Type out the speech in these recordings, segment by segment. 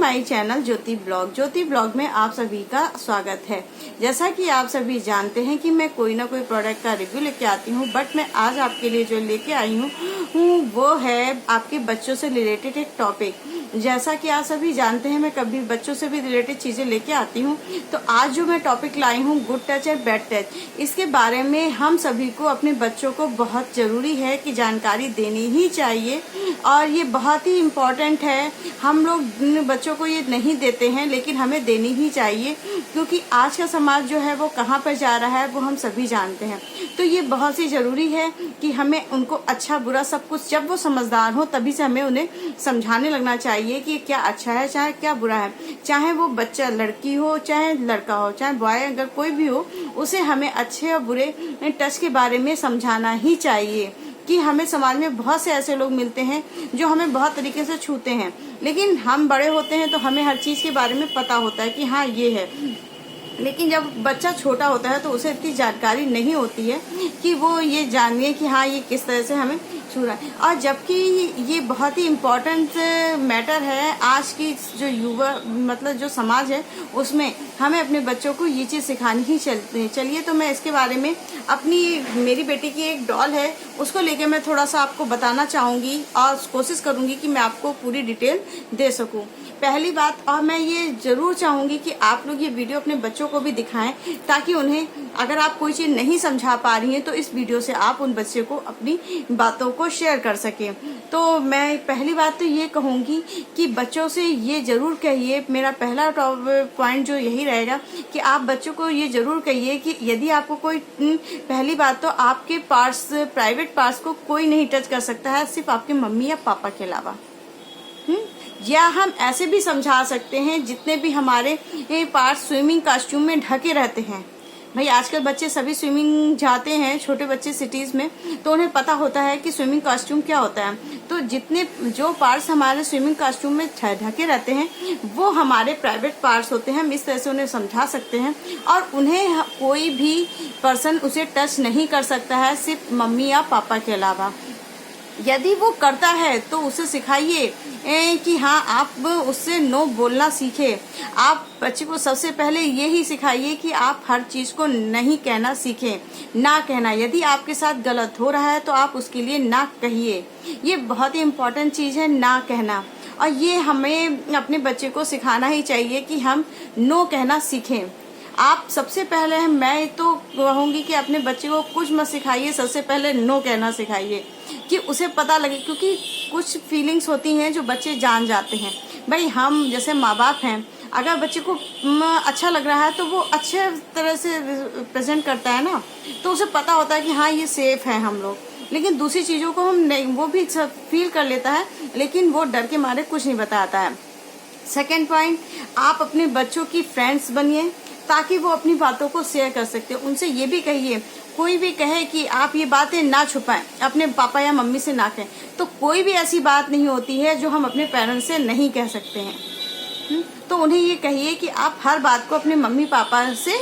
My channel Jyoti blog में आप सभी का स्वागत है। जैसा कि आप सभी जानते हैं कि मैं कोई ना कोई प्रोडक्ट का रिव्यू लेके आती हूँ, बट मैं आज आपके लिए जो लेके आई हूँ वो है आपके बच्चों से रिलेटेड एक टॉपिक। जैसा कि आप सभी जानते हैं मैं कभी बच्चों से भी रिलेटेड चीजें लेके आती हूँ, तो आज जो मैं टॉपिक लाई हूँ गुड टच और बैड टच, इसके बारे में हम सभी को अपने बच्चों को बहुत जरूरी है कि जानकारी देनी ही चाहिए और ये बहुत ही इम्पोर्टेंट है। हम लोग बच्चों को ये नहीं देते हैं लेकिन हमें देनी ही चाहिए, क्योंकि आज का समाज जो है वो कहाँ पर जा रहा है वो हम सभी जानते हैं। तो ये बहुत ही ज़रूरी है कि हमें उनको अच्छा बुरा सब कुछ, जब वो समझदार हो तभी से हमें उन्हें समझाने लगना चाहिए कि क्या अच्छा है चाहे क्या बुरा है। चाहे वो बच्चा लड़की हो चाहे लड़का हो चाहे बॉय, अगर कोई भी हो उसे हमें अच्छे और बुरे टच के बारे में समझाना ही चाहिए। कि हमें समाज में बहुत से ऐसे लोग मिलते हैं जो हमें बहुत तरीके से छूते हैं, लेकिन हम बड़े होते हैं तो हमें हर चीज़ के बारे में पता होता है कि हाँ ये है। लेकिन जब बच्चा छोटा होता है तो उसे इतनी जानकारी नहीं होती है कि वो ये जानिए कि हाँ ये किस तरह से हमें छू रहा है। और जबकि ये बहुत ही इम्पोर्टेंट मैटर है आज की जो युवा मतलब जो समाज है उसमें हमें अपने बच्चों को ये चीज़ सिखानी ही चलिए। तो मैं इसके बारे में मेरी बेटी की एक डॉल है उसको लेके मैं थोड़ा सा आपको बताना चाहूँगी और कोशिश करूँगी कि मैं आपको पूरी डिटेल दे सकूँ। पहली बात, और मैं ये ज़रूर चाहूँगी कि आप लोग ये वीडियो अपने बच्चों को भी दिखाएं, ताकि उन्हें अगर आप कोई चीज़ नहीं समझा पा रही हैं तो इस वीडियो से आप उन बच्चे को अपनी बातों को शेयर कर सकें। तो मैं पहली बात तो ये कहूँगी कि बच्चों से ये ज़रूर कहिए, मेरा पहला पॉइंट जो यही रहेगा कि आप बच्चों को ये ज़रूर कहिए कि यदि आपको कोई, पहली बात तो आपके पार्ट्स, प्राइवेट पार्ट्स को कोई नहीं टच कर सकता है सिर्फ आपके मम्मी या पापा के अलावा। या हम ऐसे भी समझा सकते हैं जितने भी हमारे पार्ट स्विमिंग कॉस्ट्यूम में ढके रहते हैं। भाई आजकल बच्चे सभी स्विमिंग जाते हैं, छोटे बच्चे सिटीज़ में, तो उन्हें पता होता है कि स्विमिंग कॉस्ट्यूम क्या होता है। तो जितने जो पार्ट्स हमारे स्विमिंग कॉस्ट्यूम में ढके रहते हैं वो हमारे प्राइवेट पार्ट्स होते हैं। हम इस तरह से उन्हें समझा सकते हैं और उन्हें कोई भी पर्सन उसे टच नहीं कर सकता है सिर्फ मम्मी या पापा के अलावा। यदि वो करता है तो उसे सिखाइए कि हाँ आप उससे नो बोलना सीखे। आप बच्चे को सबसे पहले यही सिखाइए कि आप हर चीज़ को नहीं कहना सीखें, ना कहना। यदि आपके साथ गलत हो रहा है तो आप उसके लिए ना कहिए। ये बहुत ही इम्पोर्टेंट चीज़ है, ना कहना। और ये हमें अपने बच्चे को सिखाना ही चाहिए कि हम नो कहना सीखें। आप सबसे पहले, मैं तो कहूँगी कि अपने बच्चे को कुछ मत सिखाइए, सबसे पहले नो कहना सिखाइए कि उसे पता लगे, क्योंकि कुछ फीलिंग्स होती हैं जो बच्चे जान जाते हैं। भाई हम जैसे माँ बाप हैं, अगर बच्चे को अच्छा लग रहा है तो वो अच्छे तरह से प्रेजेंट करता है ना, तो उसे पता होता है कि हाँ ये सेफ है हम लोग। लेकिन दूसरी चीज़ों को हम नहीं, वो भी फील कर लेता है लेकिन वो डर के मारे कुछ नहीं बताता है। सेकेंड पॉइंट, आप अपने बच्चों की फ्रेंड्स बनिए ताकि वो अपनी बातों को शेयर कर सकते हैं। उनसे ये भी कहिए, कोई भी कहे कि आप ये बातें ना छुपाएं, अपने पापा या मम्मी से ना कहें, तो कोई भी ऐसी बात नहीं होती है जो हम अपने पेरेंट्स से नहीं कह सकते हैं। तो उन्हें ये कहिए कि आप हर बात को अपने मम्मी पापा से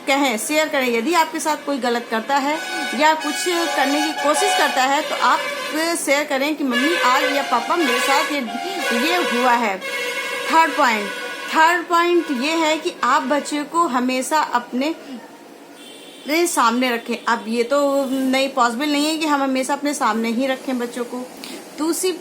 कहें, शेयर करें। यदि आपके साथ कोई गलत करता है या कुछ करने की कोशिश करता है तो आप शेयर करें कि मम्मी आज या पापा मेरे साथ ये हुआ है। थर्ड पॉइंट ये है कि आप बच्चे को हमेशा अपने सामने रखें। अब ये तो नहीं पॉसिबल नहीं है कि हम हमेशा अपने सामने ही रखें बच्चों को। दूसरी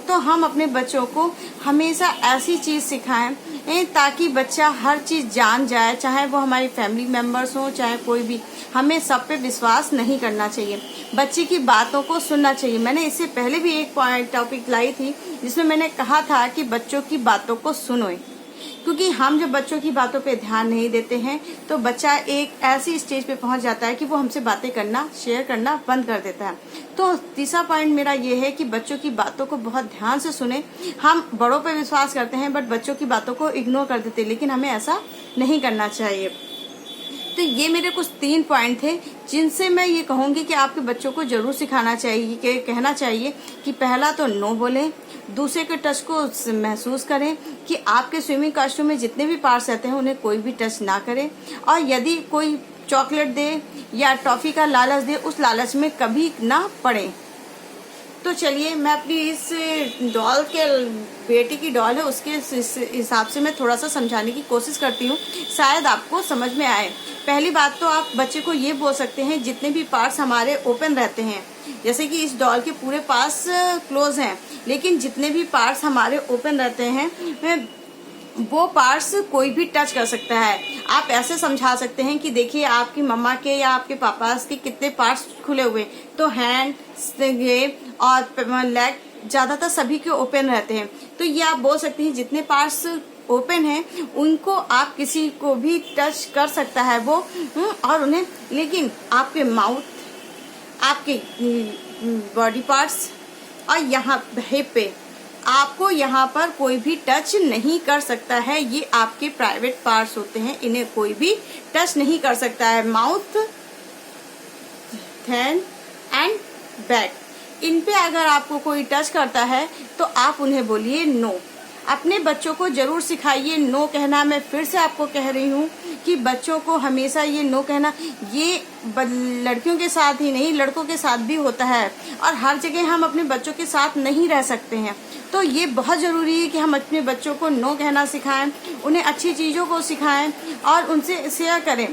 तो हम अपने बच्चों को हमेशा ऐसी चीज़ सिखाएं ताकि बच्चा हर चीज़ जान जाए, चाहे वो हमारी फैमिली मेम्बर्स हों चाहे कोई भी। हमें सब पे विश्वास नहीं करना चाहिए, बच्चे की बातों को सुनना चाहिए। मैंने इससे पहले भी एक टॉपिक लाई थी जिसमें मैंने कहा था कि बच्चों की बातों को सुनो, क्योंकि हम जब बच्चों की बातों पे ध्यान नहीं देते हैं तो बच्चा एक ऐसी स्टेज पे पहुंच जाता है कि वो हमसे बातें करना, शेयर करना बंद कर देता है। तो तीसरा पॉइंट मेरा ये है कि बच्चों की बातों को बहुत ध्यान से सुने। हम बड़ों पे विश्वास करते हैं बट बच्चों की बातों को इग्नोर कर देते हैं, लेकिन हमें ऐसा नहीं करना चाहिए। तो ये मेरे कुछ 3 पॉइंट थे जिनसे मैं ये कहूँगी कि आपके बच्चों को जरूर सिखाना चाहिए, कि कहना चाहिए कि पहला तो नो बोलें, दूसरे के टच को महसूस करें कि आपके स्विमिंग कॉस्ट्यूम में जितने भी पार्ट्स रहते हैं उन्हें कोई भी टच ना करें, और यदि कोई चॉकलेट दे या टॉफ़ी का लालच दे उस लालच में कभी ना पड़े। तो चलिए मैं अपनी इस डॉल के बेटी की डॉल है उसके हिसाब से मैं थोड़ा सा समझाने की कोशिश करती हूँ, शायद आपको समझ में आए। पहली बात तो आप बच्चे को ये बोल सकते हैं जितने भी पार्ट्स हमारे ओपन रहते हैं, जैसे कि इस डॉल के पूरे पास क्लोज हैं, लेकिन जितने भी पार्ट्स हमारे ओपन रहते हैं वो पार्ट्स कोई भी टच कर सकता है। आप ऐसे समझा सकते हैं कि देखिए आपकी मम्मा के या आपके पापा के कितने पार्ट्स खुले हुए, तो हैंड और लेग ज्यादातर सभी के ओपन रहते हैं। तो ये आप बोल सकते हैं जितने पार्ट्स ओपन है उनको आप किसी को भी टच कर सकता है वो और उन्हें, लेकिन आपके माउथ, आपके बॉडी पार्ट्स और यहाँ हिप पे आपको यहाँ पर कोई भी टच नहीं कर सकता है। ये आपके प्राइवेट पार्ट्स होते हैं, इन्हें कोई भी टच नहीं कर सकता है। माउथ, हैंड एंड बैक, इन पे अगर आपको कोई टच करता है तो आप उन्हें बोलिए नो। अपने बच्चों को जरूर सिखाइए नो कहना। मैं फिर से आपको कह रही हूँ कि बच्चों को हमेशा ये नो कहना, ये लड़कियों के साथ ही नहीं लड़कों के साथ भी होता है, और हर जगह हम अपने बच्चों के साथ नहीं रह सकते हैं। तो ये बहुत ज़रूरी है कि हम अपने बच्चों को नो कहना सिखाएं, उन्हें अच्छी चीज़ों को सिखाएं और उनसे शेयर करें।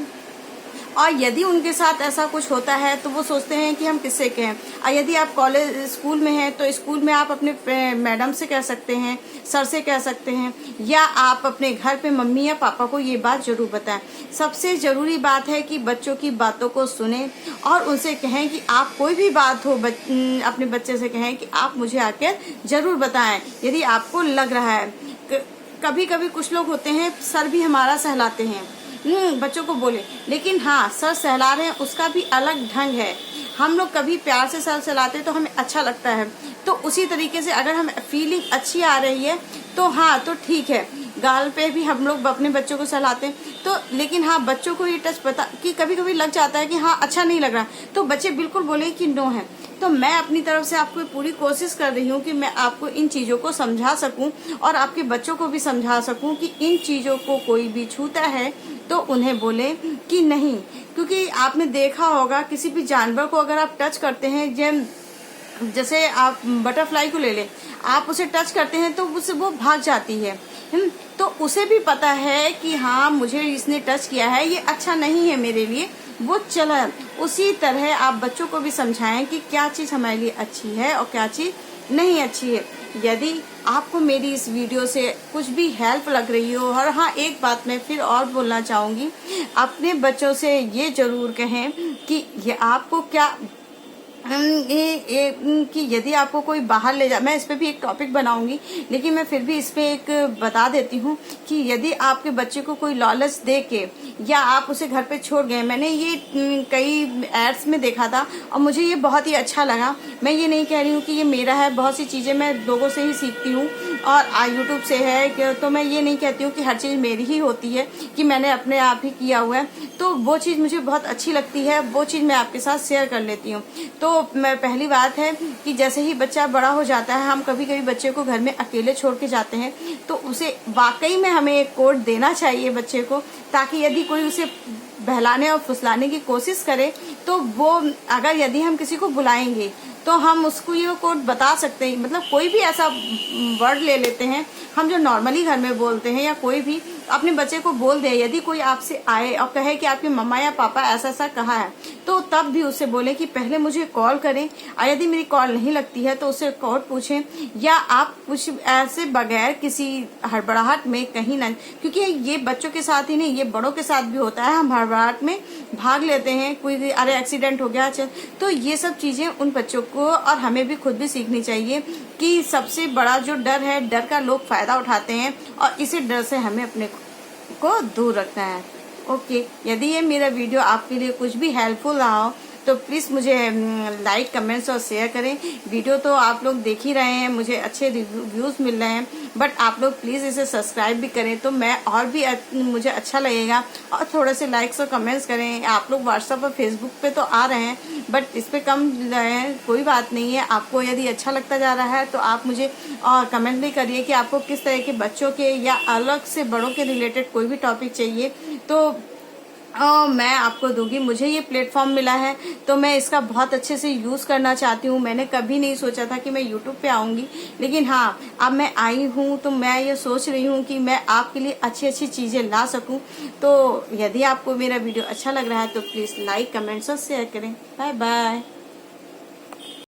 और यदि उनके साथ ऐसा कुछ होता है तो वो सोचते हैं कि हम किससे कहें। और यदि आप कॉलेज स्कूल में हैं तो स्कूल में आप अपने मैडम से कह सकते हैं, सर से कह सकते हैं, या आप अपने घर पे मम्मी या पापा को ये बात जरूर बताएं। सबसे ज़रूरी बात है कि बच्चों की बातों को सुने और उनसे कहें कि आप कोई भी बात हो अपने बच्चे से कहें कि आप मुझे आकर ज़रूर बताएं यदि आपको लग रहा है। कभी कभी कुछ लोग होते हैं सर भी हमारा सहलाते हैं, बच्चों को बोले, लेकिन हाँ सर सहला रहे हैं उसका भी अलग ढंग है। हम लोग कभी प्यार से सर सहलाते तो हमें अच्छा लगता है, तो उसी तरीके से अगर हमें फीलिंग अच्छी आ रही है तो हाँ तो ठीक है, गाल पे भी हम लोग अपने बच्चों को सहलाते हैं। तो लेकिन हाँ बच्चों को ये टच पता कि कभी कभी लग जाता है कि हाँ अच्छा नहीं लग रहा, तो बच्चे बिल्कुल बोले कि नो है। तो मैं अपनी तरफ से आपको पूरी कोशिश कर रही हूँ कि मैं आपको इन चीज़ों को समझा सकूं और आपके बच्चों को भी समझा सकूं कि इन चीज़ों को कोई भी छूता है तो उन्हें बोले कि नहीं। क्योंकि आपने देखा होगा किसी भी जानवर को अगर आप टच करते हैं, जैसे आप बटरफ्लाई को ले लें, आप उसे टच करते हैं तो उससे वो भाग जाती है, तो उसे भी पता है कि हाँ मुझे इसने टच किया है, ये अच्छा नहीं है मेरे लिए, वो चला। उसी तरह आप बच्चों को भी समझाएं कि क्या चीज़ हमारे लिए अच्छी है और क्या चीज़ नहीं अच्छी है। यदि आपको मेरी इस वीडियो से कुछ भी हेल्प लग रही हो, और हाँ एक बात मैं फिर और बोलना चाहूँगी, अपने बच्चों से ये ज़रूर कहें कि ये आपको क्या कि यदि आपको कोई बाहर ले जा, मैं इस पे भी एक टॉपिक बनाऊंगी, लेकिन मैं फिर भी इस पे एक बता देती हूँ कि यदि आपके बच्चे को कोई लालच दे के या आप उसे घर पे छोड़ गए, मैंने ये कई एड्स में देखा था और मुझे ये बहुत ही अच्छा लगा। मैं ये नहीं कह रही हूँ कि ये मेरा है, बहुत सी चीज़ें मैं लोगों से ही सीखती हूँ और यूट्यूब से है, तो मैं ये नहीं कहती हूँ कि हर चीज़ मेरी ही होती है कि मैंने अपने आप ही किया हुआ है। तो वो चीज़ मुझे बहुत अच्छी लगती है, वो चीज़ मैं आपके साथ शेयर कर लेती हूँ। तो मैं पहली बात है कि जैसे ही बच्चा बड़ा हो जाता है, हम कभी कभी बच्चे को घर में अकेले छोड़ के जाते हैं, तो उसे वाकई में हमें एक कोड देना चाहिए बच्चे को, ताकि यदि कोई उसे बहलाने और फुसलाने की कोशिश करे तो वो, अगर यदि हम किसी को बुलाएंगे तो हम उसको ये कोड बता सकते हैं। मतलब कोई भी ऐसा वर्ड ले लेते हैं हम जो नॉर्मली घर में बोलते हैं, या कोई भी अपने बच्चे को बोल दे। यदि कोई आपसे आए और कहे कि आपके मम्मा या पापा ऐसा ऐसा कहा है, तो तब भी उससे बोले कि पहले मुझे कॉल करें, और यदि मेरी कॉल नहीं लगती है तो उससे कोड पूछें, या आप कुछ ऐसे बगैर किसी हड़बड़ाहट में कहीं ना, क्योंकि ये बच्चों के साथ ही नहीं, ये बड़ों के साथ भी होता है, हम हड़बड़ाहट में भाग लेते हैं, कोई अरे एक्सीडेंट हो गया चल। तो ये सब चीजें उन बच्चों को और हमें भी खुद भी सीखनी चाहिए कि सबसे बड़ा जो डर है, डर का लोग फायदा उठाते हैं और इसी डर से हमें अपने को दूर रखना है। ओके, यदि ये मेरा वीडियो आपके लिए कुछ भी हेल्पफुल रहा हो तो प्लीज़ मुझे लाइक, कमेंट्स और शेयर करें। वीडियो तो आप लोग देख ही रहे हैं, मुझे अच्छे रिव्यूज़ मिल रहे हैं, बट आप लोग प्लीज़ इसे सब्सक्राइब भी करें तो मैं और भी मुझे अच्छा लगेगा। और थोड़े से लाइक्स और कमेंट्स करें। आप लोग व्हाट्सएप और फेसबुक पे तो आ रहे हैं, बट इस पर कम रहें, कोई बात नहीं है। आपको यदि अच्छा लगता जा रहा है तो आप मुझे और कमेंट भी करिए कि आपको किस तरह के बच्चों के या अलग से बड़ों के रिलेटेड कोई भी टॉपिक चाहिए, तो मैं आपको दूंगी। मुझे ये प्लेटफॉर्म मिला है तो मैं इसका बहुत अच्छे से यूज करना चाहती हूँ। मैंने कभी नहीं सोचा था कि मैं यूट्यूब पे आऊंगी, लेकिन हाँ, अब मैं आई हूँ तो मैं ये सोच रही हूँ कि मैं आपके लिए अच्छी अच्छी चीजें ला सकूं। तो यदि आपको मेरा वीडियो अच्छा लग रहा है तो प्लीज लाइक, कमेंट्स और शेयर करें। Bye bye.